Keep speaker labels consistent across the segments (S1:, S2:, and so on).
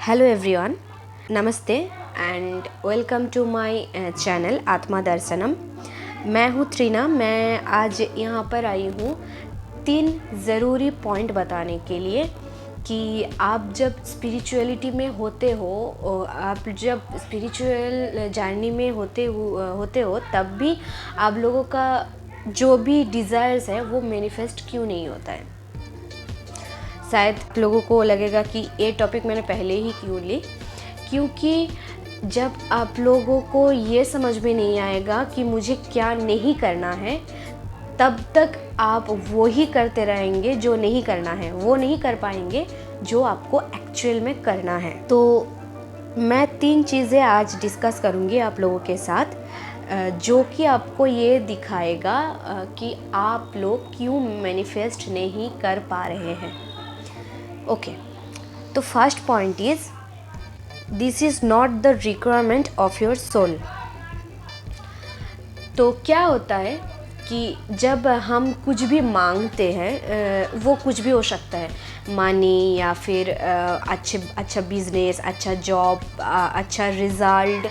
S1: Hello everyone, नमस्ते and welcome to my channel Atma Darshanam. मैं हूँ त्रिना। मैं आज यहाँ पर आई हूँ 3 ज़रूरी पॉइंट बताने के लिए कि आप जब स्पिरिचुअलिटी में होते हो, आप जब स्पिरिचुअल जर्नी में होते हो तब भी आप लोगों का जो भी डिज़ायर्स है वो मैनिफेस्ट क्यों नहीं होता है। शायद लोगों को लगेगा कि ये टॉपिक मैंने पहले ही क्यों ली, क्योंकि जब आप लोगों को ये समझ में नहीं आएगा कि मुझे क्या नहीं करना है, तब तक आप वो ही करते रहेंगे जो नहीं करना है, वो नहीं कर पाएंगे जो आपको एक्चुअल में करना है। तो मैं 3 चीज़ें आज डिस्कस करूँगी आप लोगों के साथ, जो कि आपको ये दिखाएगा कि आप लोग क्यों मैनिफेस्ट नहीं कर पा रहे हैं। ओके, तो first point is this is not the requirement of your soul. तो क्या होता है कि जब हम कुछ भी मांगते हैं, वो कुछ भी हो सकता है, मनी या फिर अच्छा बिजनेस, अच्छा जॉब, अच्छा रिजल्ट,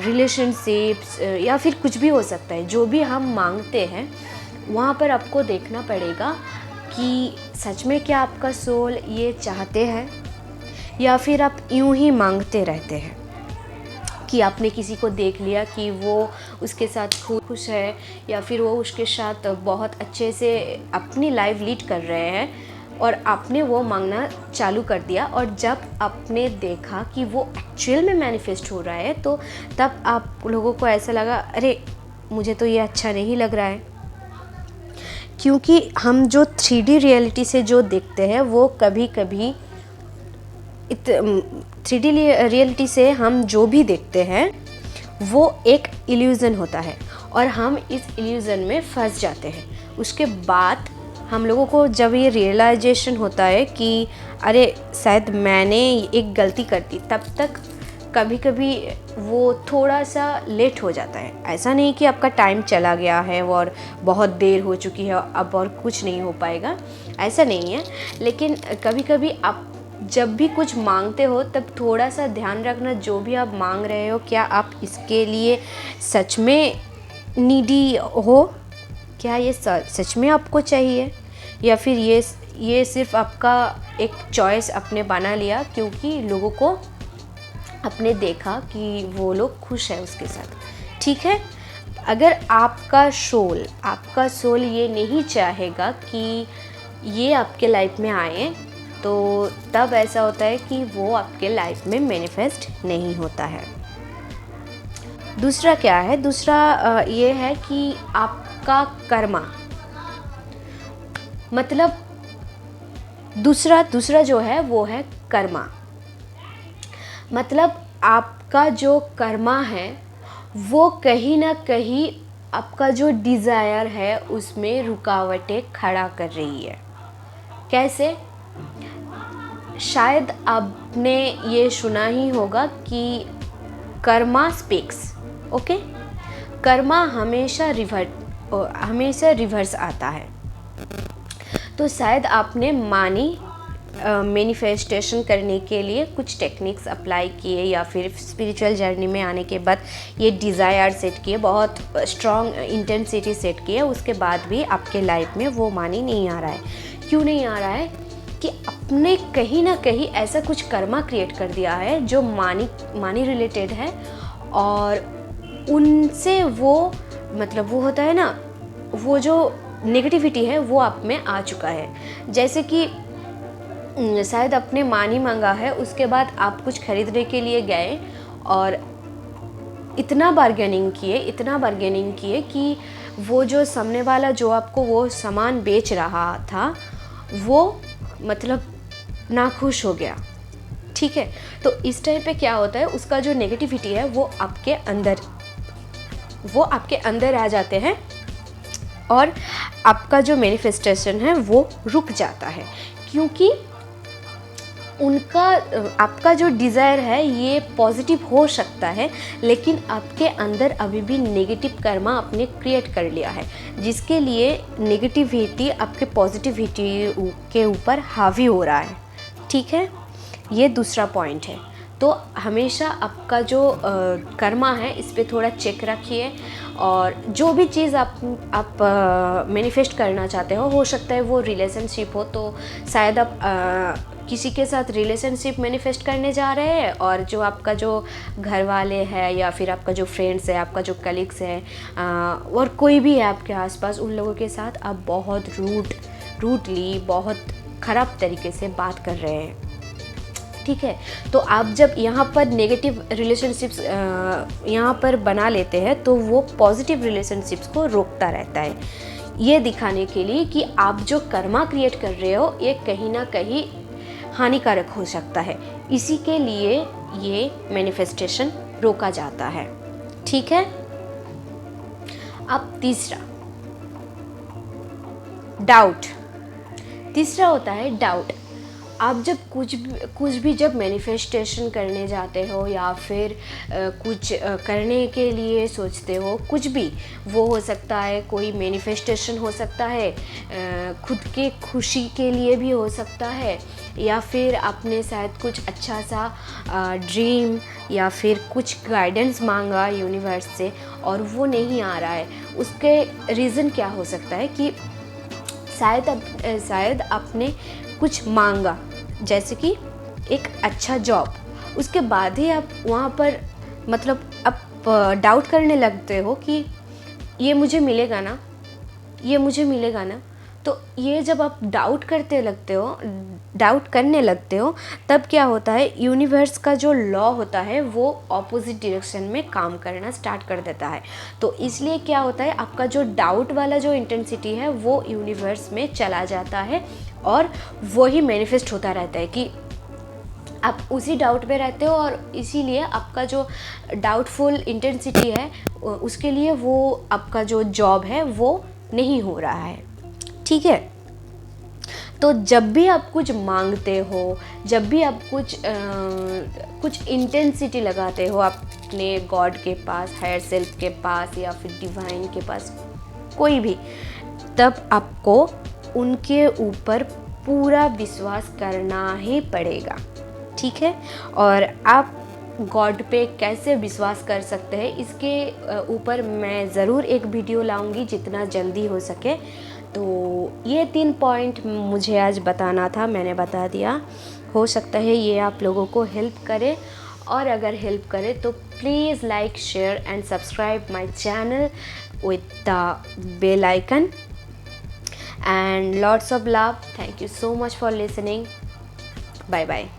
S1: रिलेशनशिप्स या फिर कुछ भी हो सकता है। जो भी हम मांगते हैं वहाँ पर आपको देखना पड़ेगा कि सच में क्या आपका सोल ये चाहते हैं, या फिर आप यूं ही मांगते रहते हैं कि आपने किसी को देख लिया कि वो उसके साथ खुश है या फिर वो उसके साथ बहुत अच्छे से अपनी लाइफ लीड कर रहे हैं और आपने वो मांगना चालू कर दिया, और जब आपने देखा कि वो एक्चुअल में मैनिफेस्ट हो रहा है तो तब आप लोगों को ऐसा लगा, अरे मुझे तो ये अच्छा नहीं लग रहा है। क्योंकि हम जो 3D रियलिटी से जो देखते हैं वो कभी कभी 3D रियलिटी से हम जो भी देखते हैं वो एक इल्यूज़न होता है और हम इस इल्यूज़न में फंस जाते हैं। उसके बाद हम लोगों को जब ये रियलाइजेशन होता है कि अरे शायद मैंने एक गलती कर दी, तब तक कभी कभी वो थोड़ा सा लेट हो जाता है। ऐसा नहीं कि आपका टाइम चला गया है और बहुत देर हो चुकी है अब और कुछ नहीं हो पाएगा, ऐसा नहीं है। लेकिन कभी कभी आप जब भी कुछ मांगते हो तब थोड़ा सा ध्यान रखना, जो भी आप मांग रहे हो क्या आप इसके लिए सच में नीडी हो, क्या ये सच में आपको चाहिए, या फिर ये सिर्फ आपका एक चॉइस आपने बना लिया क्योंकि लोगों को आपने देखा कि वो लोग खुश है उसके साथ। ठीक है, अगर आपका सोल ये नहीं चाहेगा कि ये आपके लाइफ में आए, तो तब ऐसा होता है कि वो आपके लाइफ में मैनिफेस्ट नहीं होता है। दूसरा क्या है? दूसरा ये है कि आपका कर्मा, मतलब दूसरा जो है वो है कर्मा। मतलब आपका जो कर्मा है वो कहीं ना कहीं आपका जो डिज़ायर है उसमें रुकावटें खड़ा कर रही है। कैसे? शायद आपने ये सुना ही होगा कि कर्मा स्पीक्स। ओके, कर्मा हमेशा रिवर्स आता है। तो शायद आपने मैनिफेस्टेशन करने के लिए कुछ टेक्निक्स अप्लाई किए, या फिर स्पिरिचुअल जर्नी में आने के बाद ये डिज़ायर सेट किए, बहुत स्ट्रॉन्ग इंटेंसिटी सेट किए, उसके बाद भी आपके लाइफ में वो मनी नहीं आ रहा है। क्यों नहीं आ रहा है? कि आपने कहीं ना कहीं ऐसा कुछ कर्मा क्रिएट कर दिया है जो मनी रिलेटेड है, और उनसे वो मतलब वो होता है ना, वो जो नेगेटिविटी है वो आप में आ चुका है। जैसे कि शायद आपने मनी मांगा है, उसके बाद आप कुछ खरीदने के लिए गए और इतना बार्गेनिंग किए कि वो जो सामने वाला जो आपको वो सामान बेच रहा था वो मतलब नाखुश हो गया। ठीक है, तो इस टाइम पे क्या होता है, उसका जो नेगेटिविटी है वो आपके अंदर आ जाते हैं और आपका जो मैनिफेस्टेशन है वो रुक जाता है, क्योंकि आपका जो डिज़ायर है ये पॉजिटिव हो सकता है, लेकिन आपके अंदर अभी भी नेगेटिव कर्मा आपने क्रिएट कर लिया है, जिसके लिए नेगेटिविटी आपके पॉजिटिविटी के ऊपर हावी हो रहा है। ठीक है, ये दूसरा पॉइंट है। तो हमेशा आपका जो कर्मा है इस पे थोड़ा चेक रखिए, और जो भी चीज़ आप मैनिफेस्ट करना चाहते हो सकता है वो रिलेशनशिप हो, तो शायद आप किसी के साथ रिलेशनशिप मैनिफेस्ट करने जा रहे हैं, और जो आपका जो घर वाले हैं या फिर आपका जो फ्रेंड्स है, आपका जो कलीग्स है, और कोई भी है आपके आसपास, उन लोगों के साथ आप बहुत रूडली बहुत ख़राब तरीके से बात कर रहे हैं। ठीक है, तो आप जब यहाँ पर नेगेटिव रिलेशनशिप्स यहाँ पर बना लेते हैं तो वो पॉजिटिव रिलेशनशिप्स को रोकता रहता है, ये दिखाने के लिए कि आप जो कर्मा क्रिएट कर रहे हो ये कहीं ना कहीं हानिकारक हो सकता है। इसी के लिए ये मैनिफेस्टेशन रोका जाता है। ठीक है। अब तीसरा, डाउट। तीसरा होता है डाउट। आप जब कुछ भी जब मैनिफेस्टेशन करने जाते हो या फिर कुछ करने के लिए सोचते हो, कुछ भी, वो हो सकता है, कोई मैनिफेस्टेशन हो सकता है, खुद के खुशी के लिए भी हो सकता है, या फिर आपने शायद कुछ अच्छा सा ड्रीम या फिर कुछ गाइडेंस मांगा यूनिवर्स से और वो नहीं आ रहा है। उसके रीज़न क्या हो सकता है कि शायद आपने कुछ मांगा, जैसे कि एक अच्छा जॉब, उसके बाद ही आप वहाँ पर मतलब आप डाउट करने लगते हो कि ये मुझे मिलेगा ना, ये मुझे मिलेगा ना। तो ये जब आप डाउट करने लगते हो तब क्या होता है, यूनिवर्स का जो लॉ होता है वो ऑपोजिट डायरेक्शन में काम करना स्टार्ट कर देता है। तो इसलिए क्या होता है, आपका जो डाउट वाला जो इंटेंसिटी है वो यूनिवर्स में चला जाता है और वही मैनिफेस्ट होता रहता है कि आप उसी डाउट में रहते हो, और इसीलिए आपका जो डाउटफुल इंटेंसिटी है उसके लिए वो आपका जो जॉब है वो नहीं हो रहा है। ठीक है। तो जब भी आप कुछ मांगते हो, जब भी आप कुछ इंटेंसिटी लगाते हो अपने गॉड के पास, हायर सेल्फ के पास या फिर डिवाइन के पास, कोई भी, तब आपको उनके ऊपर पूरा विश्वास करना ही पड़ेगा। ठीक है। और आप गॉड पे कैसे विश्वास कर सकते हैं इसके ऊपर मैं ज़रूर एक वीडियो लाऊंगी जितना जल्दी हो सके। तो ये 3 पॉइंट मुझे आज बताना था, मैंने बता दिया। हो सकता है ये आप लोगों को हेल्प करे, और अगर हेल्प करे तो please like, share and subscribe my channel with the bell icon, and lots of love. Thank you so much for listening. Bye bye.